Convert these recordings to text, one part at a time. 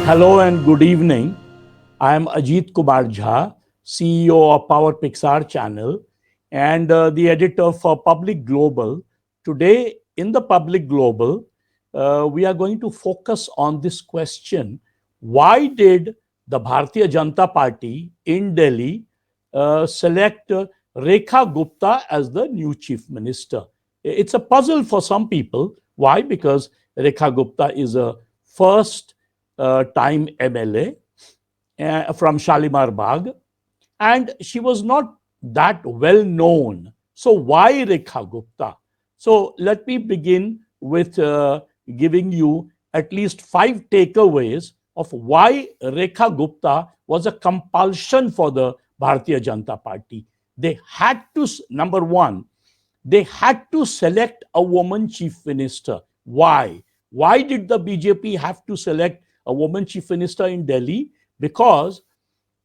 Hello and good evening. I am Ajit Jha, CEO of Power Pixar channel and the editor for Public Global. Today, in the Public Global, we are going to focus on this question: why did the Bharatiya Janata Party in Delhi select Rekha Gupta as the new chief minister? It's a puzzle for some people. Why? Because Rekha Gupta is a first time MLA from Shalimar Bagh, and she was not that well known. So, why Rekha Gupta? So, let me begin with giving you at least 5 takeaways of why Rekha Gupta was a compulsion for the Bharatiya Janata Party. They had to, number one, they had to select a woman chief minister. Why? Why did the BJP have to select a woman chief minister in Delhi? Because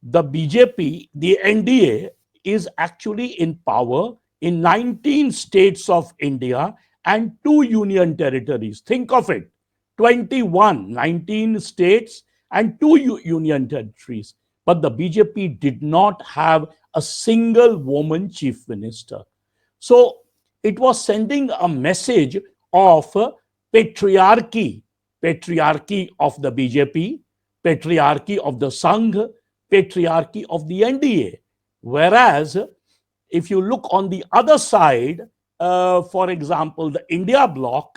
the BJP, the NDA, is actually in power in 19 states of India and 2 union territories. Think of it: 21, 19 states and 2 union territories. But the BJP did not have a single woman chief minister. So it was sending a message of patriarchy, patriarchy of the BJP, patriarchy of the Sangh, patriarchy of the NDA. Whereas, if you look on the other side, for example, the India bloc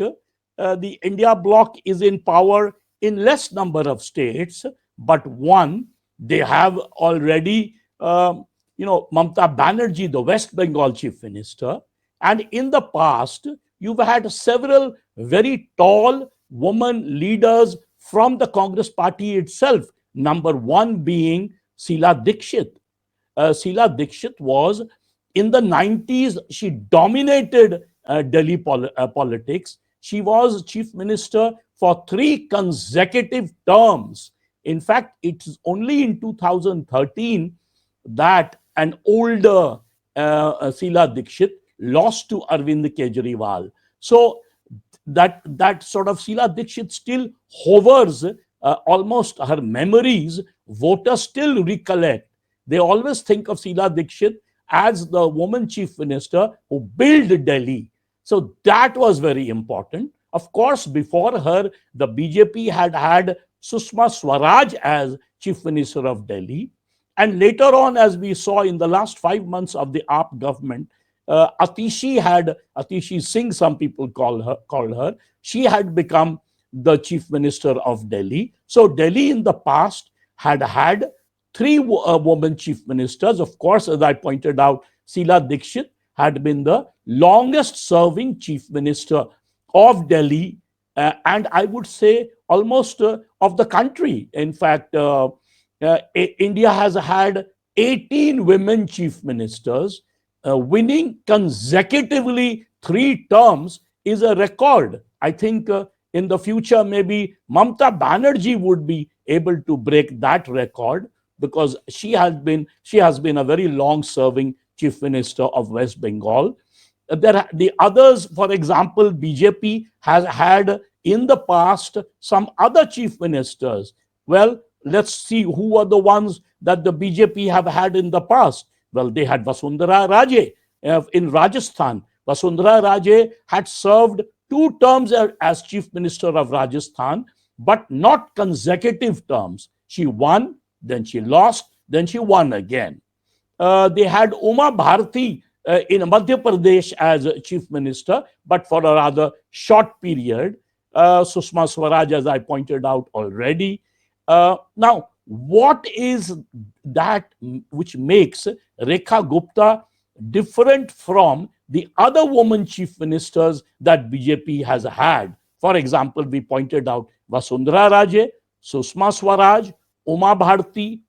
is in power in less number of states, but one, they have already, Mamata Banerjee, the West Bengal chief minister. And in the past, you've had several very tall woman leaders from the Congress party itself. Number one being Sheila Dikshit. Sheila Dikshit was, in the 90s, she dominated Delhi politics. She was chief minister for 3 consecutive terms. In fact, it's only in 2013 that an older Sheila Dikshit lost to Arvind Kejriwal. So that sort of Sheila Dikshit still hovers, almost her memories, voters still recollect. They always think of Sheila Dikshit as the woman chief minister who built Delhi. So that was very important. Of course, before her, the BJP had Sushma Swaraj as chief minister of Delhi. And later on, as we saw in the last 5 months of the AAP government, Atishi Singh, some people called her, she had become the chief minister of Delhi. So Delhi in the past had 3 women chief ministers. Of course, as I pointed out, Sheila Dikshit had been the longest serving chief minister of Delhi, and I would say almost of the country. In fact, India has had 18 women chief ministers. Winning consecutively 3 terms is a record. I think in the future, maybe Mamata Banerjee would be able to break that record, because she has been a very long-serving chief minister of West Bengal. The others, for example, BJP has had in the past some other chief ministers. Well, let's see who are the ones that the BJP have had in the past. Well, they had Vasundhara Raje in Rajasthan. Vasundhara Raje had served 2 terms as chief minister of Rajasthan, but not consecutive terms. She won, then she lost, then she won again. They had Uma Bharti in Madhya Pradesh as chief minister, but for a rather short period. Sushma Swaraj, as I pointed out already. Now, what is that which makes Rekha Gupta different from the other woman chief ministers that BJP has had? For example, we pointed out Vasundhara Raje, Sushma Swaraj, Uma Bharti.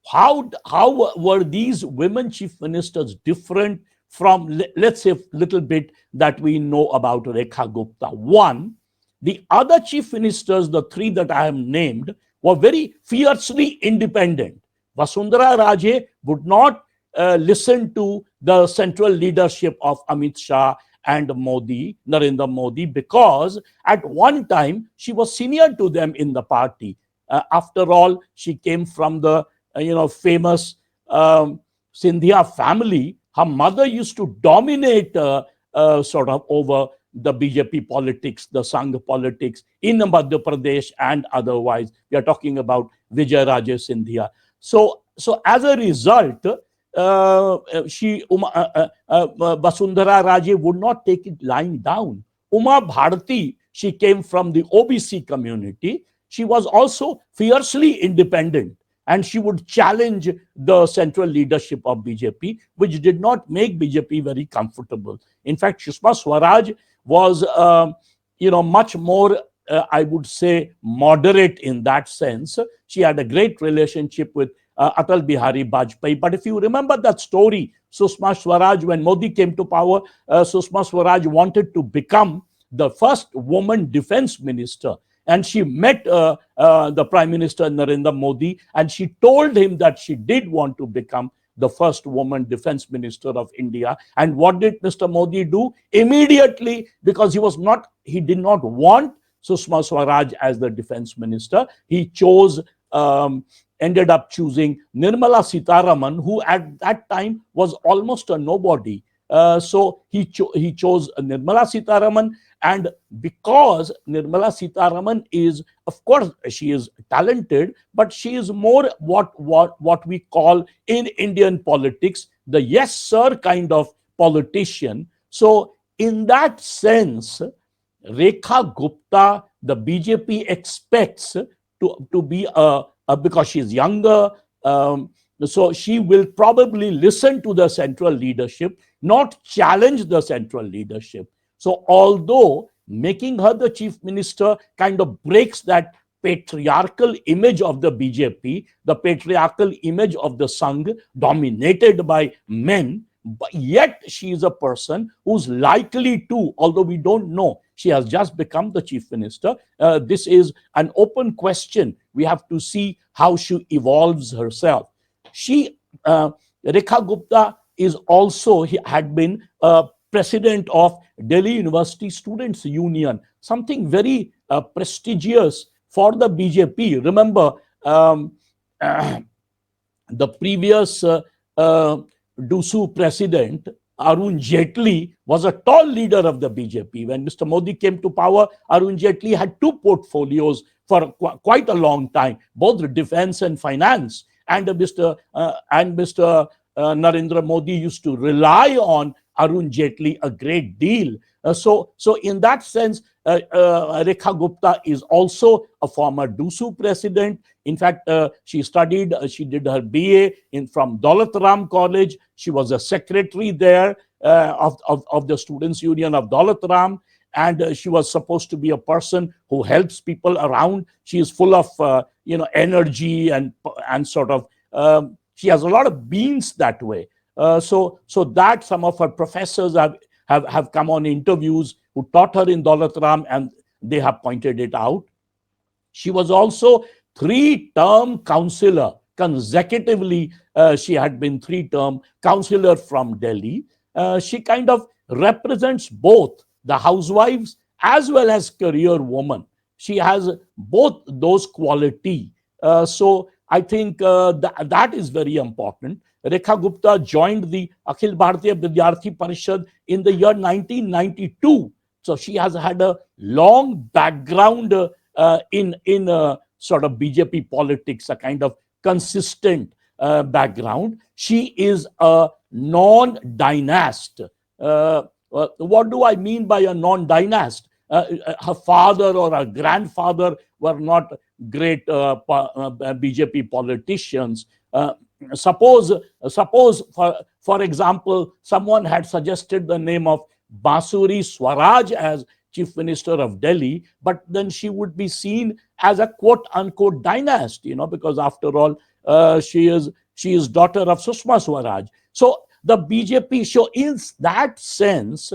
How were these women chief ministers different from, let's say, a little bit that we know about Rekha Gupta? One, the other chief ministers, the 3 that I have named, were very fiercely independent. Vasundhara Raje would not listen to the central leadership of Amit Shah and Narendra Modi, because at one time she was senior to them in the party. After all, she came from the famous Sindhia family. Her mother used to dominate sort of over the BJP politics, the Sangh politics in Madhya Pradesh and otherwise. We are talking about Vijay Raje Sindhia. So as a result, Vasundhara Raje would not take it lying down. Uma Bharati, she came from the OBC community. She was also fiercely independent, and she would challenge the central leadership of BJP, which did not make BJP very comfortable. In fact, Sushma Swaraj was, much more, I would say, moderate in that sense. She had a great relationship with Atal Bihari Vajpayee. But if you remember that story, Sushma Swaraj, when Modi came to power, Sushma Swaraj wanted to become the first woman defense minister. And she met the Prime Minister Narendra Modi, and she told him that she did want to become the first woman defense minister of India. And what did Mr. Modi do? Immediately, because he did not want Sushma Swaraj as the defense minister, he ended up choosing Nirmala Sitharaman, who at that time was almost a nobody. So he chose Nirmala Sitharaman, and because Nirmala Sitharaman is, of course, she is talented, but she is more what we call in Indian politics the yes sir kind of politician. So in that sense, Rekha Gupta, the BJP expects to be because she's younger, so she will probably listen to the central leadership, not challenge the central leadership. So although making her the chief minister kind of breaks that patriarchal image of the BJP, the patriarchal image of the Sangh dominated by men, but yet she is a person who's likely to, although we don't know, she has just become the chief minister. This is an open question. We have to see how she evolves herself. Rekha Gupta is also, had been president of Delhi University Students' Union, something very prestigious for the BJP. Remember, the previous DUSU president, Arun Jaitley, was a tall leader of the BJP. When Mr. Modi came to power, Arun Jaitley had two portfolios for quite a long time, both defense and finance. And Mr. Narendra Modi used to rely on Arun Jaitley a great deal. So in that sense, Rekha Gupta is also a former DUSU president. In fact, she did her BA from Daulat Ram College. She was a secretary there of the Students' Union of Daulat Ram. And she was supposed to be a person who helps people around. She is full of energy and sort of she has a lot of beans that way. So that some of her professors have come on interviews who taught her in Daulat Ram, and they have pointed it out. She was also 3-term councillor. Consecutively, she had been 3-term councillor from Delhi. She kind of represents both the housewives as well as career woman. She has both those qualities. So I think that is very important. Rekha Gupta joined the Akhil Bharatiya Vidyarthi Parishad in the year 1992. So she has had a long background in sort of BJP politics, a kind of consistent background. She is a non-dynast. What do I mean by a non-dynast? Her father or her grandfather were not great BJP politicians. Suppose for example, someone had suggested the name of Basuri Swaraj as chief minister of Delhi, but then she would be seen as a quote-unquote dynast, because after all, she is daughter of Sushma Swaraj. So the BJP show, in that sense,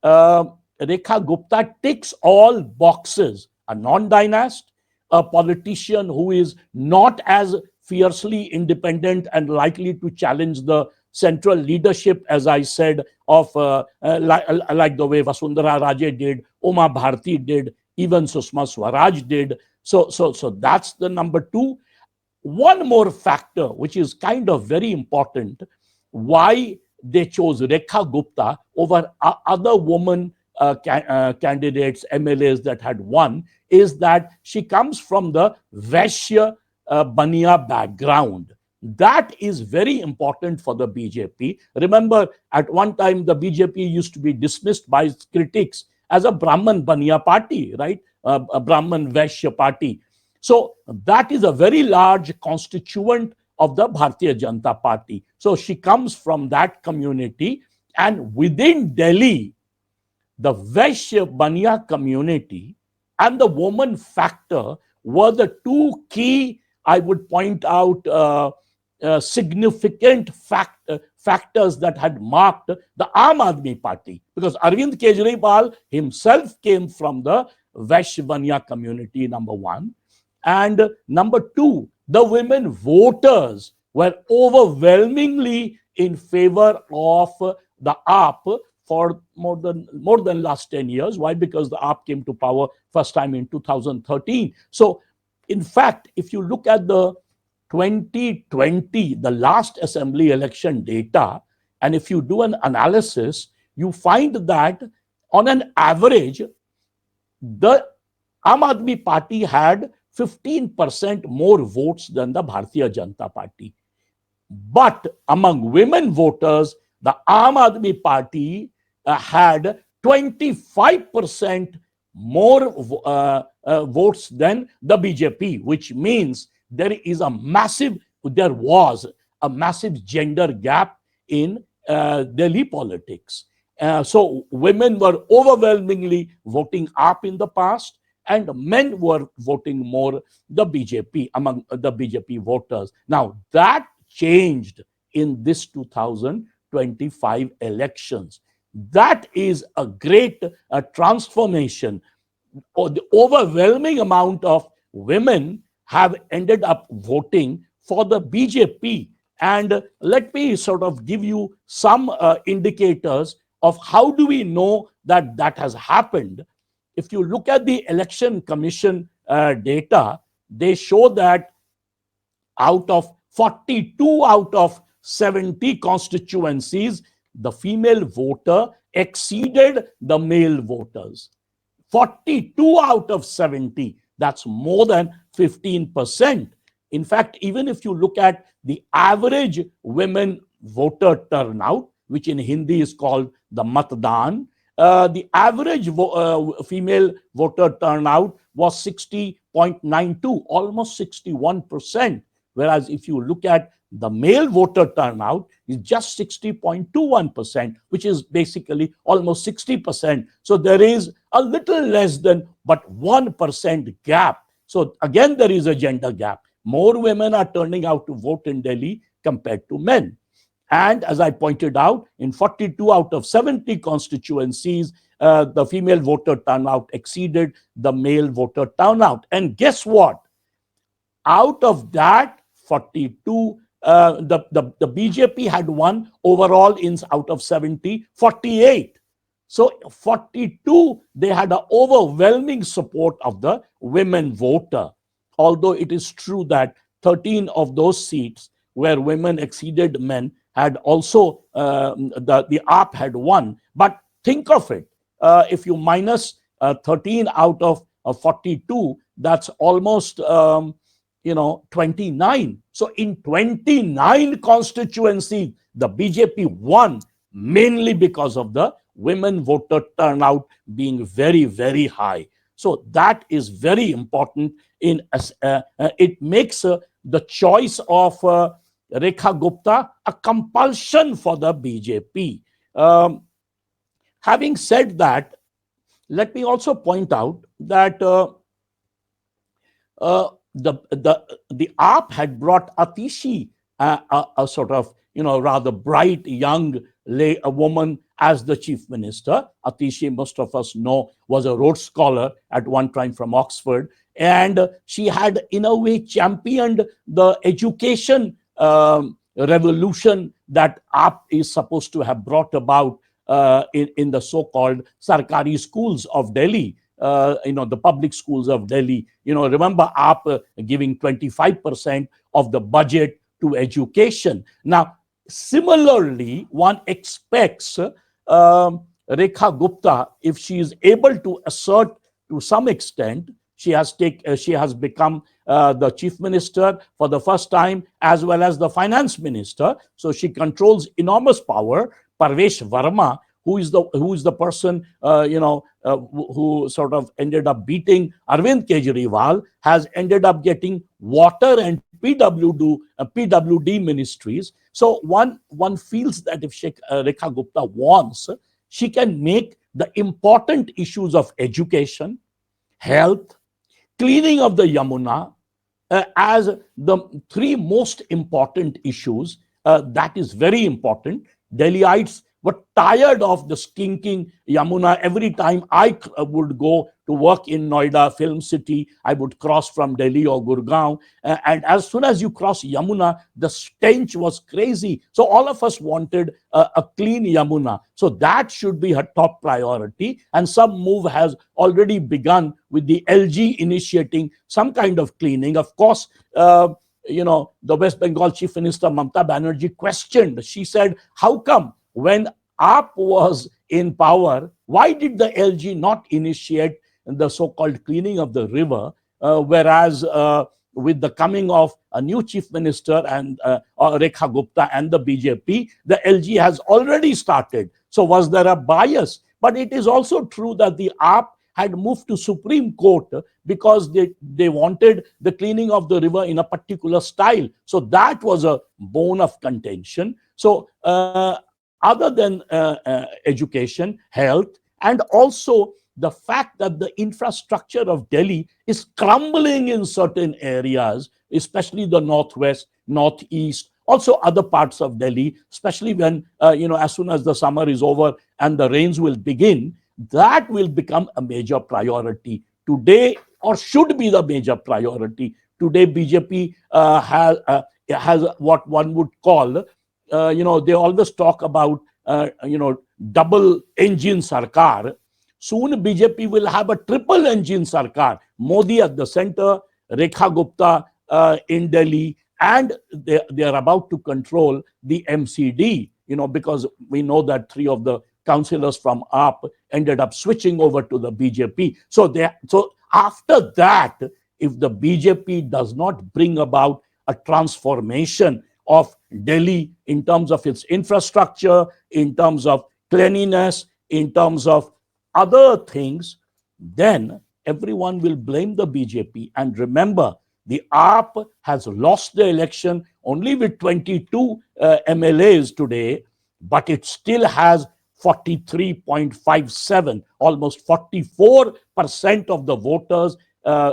Rekha Gupta ticks all boxes: a non-dynast, a politician who is not as fiercely independent and likely to challenge the central leadership, as I said, of like the way Vasundhara Raje did, Uma Bharati did, even Sushma Swaraj did. So that's the number two. One more factor, which is kind of very important, why they chose Rekha Gupta over other women candidates, MLAs that had won, is that she comes from the Vaishya Baniya background. That is very important for the BJP. Remember, at one time, the BJP used to be dismissed by its critics as a Brahman Baniya party, right? A Brahman Vaishya party. So that is a very large constituent of the Bharatiya Janata Party. So she comes from that community, and within Delhi, the Vaishya Baniya community and the woman factor were the two key, I would point out, significant factors that had marked the Aam Aadmi Party, because Arvind Kejriwal himself came from the Vaishya Baniya community, number one. And number two, the women voters were overwhelmingly in favor of the AAP for more than last 10 years. Why? Because the AAP came to power first time in 2013. So, in fact, if you look at the 2020, the last assembly election data, and if you do an analysis, you find that on an average, the Aam Aadmi Party had 15% more votes than the Bharatiya Janata Party. But among women voters, the Aam Aadmi Party had 25% more votes than the BJP, which means there was a massive gender gap in Delhi politics. So women were overwhelmingly voting up in the past, and men were voting more the BJP among the BJP voters. Now that changed in this 2025 elections. That is a great transformation. The overwhelming amount of women have ended up voting for the BJP. And let me sort of give you some indicators of how do we know that that has happened. If you look at the Election Commission data, they show that out of 42 out of 70 constituencies, the female voter exceeded the male voters. 42 out of 70, that's more than 15%. In fact, even if you look at the average women voter turnout, which in Hindi is called the Matdan, the average female voter turnout was 60.92, almost 61%. Whereas if you look at the male voter turnout, is just 60.21%, which is basically almost 60%. So there is a little less than but 1% gap. So again, there is a gender gap. More women are turning out to vote in Delhi compared to men. And as I pointed out, in 42 out of 70 constituencies, the female voter turnout exceeded the male voter turnout. And guess what? Out of that 42, the BJP had won overall out of 70, 48. So 42, they had an overwhelming support of the women voter. Although it is true that 13 of those seats where women exceeded men had also, the AAP had won. But think of it, if you minus 13 out of 42, that's almost, 29. So in 29 constituencies, the BJP won mainly because of the women voter turnout being very, very high. So that is very important. It makes the choice of Rekha Gupta a compulsion for the BJP. Having said that, let me also point out that the AAP had brought Atishi, a sort of rather bright young woman as the chief minister. Atishi, most of us know, was a Rhodes Scholar at one time from Oxford, and she had in a way championed the education revolution that AAP is supposed to have brought about in the so-called Sarkari schools of Delhi. the public schools of Delhi. Remember AAP giving 25% of the budget to education. Now, similarly, one expects Rekha Gupta, if she is able to assert to some extent, she has become the chief minister for the first time, as well as the finance minister. So she controls enormous power. Parvesh Verma, who is the person who sort of ended up beating Arvind Kejriwal, has ended up getting water and PWD ministries. So one feels that if Rekha Gupta wants, she can make the important issues of education, health, cleaning of the Yamuna as the three most important issues. That is very important. Delhiites were tired of the stinking Yamuna. Every time I would go to work in Noida, Film City, I would cross from Delhi or Gurgaon. And as soon as you cross Yamuna, the stench was crazy. So all of us wanted a clean Yamuna. So that should be her top priority. And some move has already begun with the LG initiating some kind of cleaning. Of course, the West Bengal Chief Minister Mamata Banerjee questioned. She said, how come when AAP was in power, why did the LG not initiate the so-called cleaning of the river, whereas with the coming of a new chief minister and Rekha Gupta and the BJP, the LG has already started. So was there a bias? But it is also true that the AAP had moved to Supreme Court because they wanted the cleaning of the river in a particular style. So that was a bone of contention. So other than education, health, and also the fact that the infrastructure of Delhi is crumbling in certain areas, especially the northwest, northeast, also other parts of Delhi, especially when, as soon as the summer is over and the rains will begin, that will become a major priority today, or should be the major priority. Today, BJP has what one would call, they always talk about, double engine sarkar. Soon BJP will have a triple engine sarkar. Modi at the center, Rekha Gupta in Delhi, and they are about to control the MCD, because we know that three of the councillors from AAP ended up switching over to the BJP. So after that, if the BJP does not bring about a transformation of Delhi in terms of its infrastructure, in terms of cleanliness, in terms of other things, then everyone will blame the BJP. And remember, the AAP has lost the election only with 22 MLAs today, but it still has 43.57, almost 44% of the voters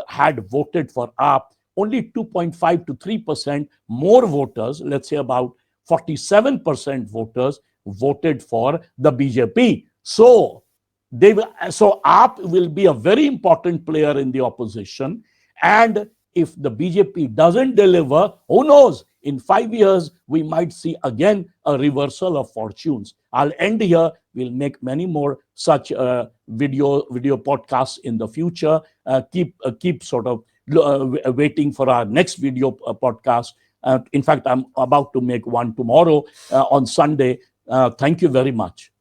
had voted for AAP. Only 2.5 to 3% more voters, let's say about 47% voters, voted for the BJP. So AAP will be a very important player in the opposition. And if the BJP doesn't deliver, who knows? In 5 years, we might see again a reversal of fortunes. I'll end here. We'll make many more such video podcasts in the future. Keep sort of waiting for our next video podcast. In fact, I'm about to make one tomorrow on Sunday. Thank you very much.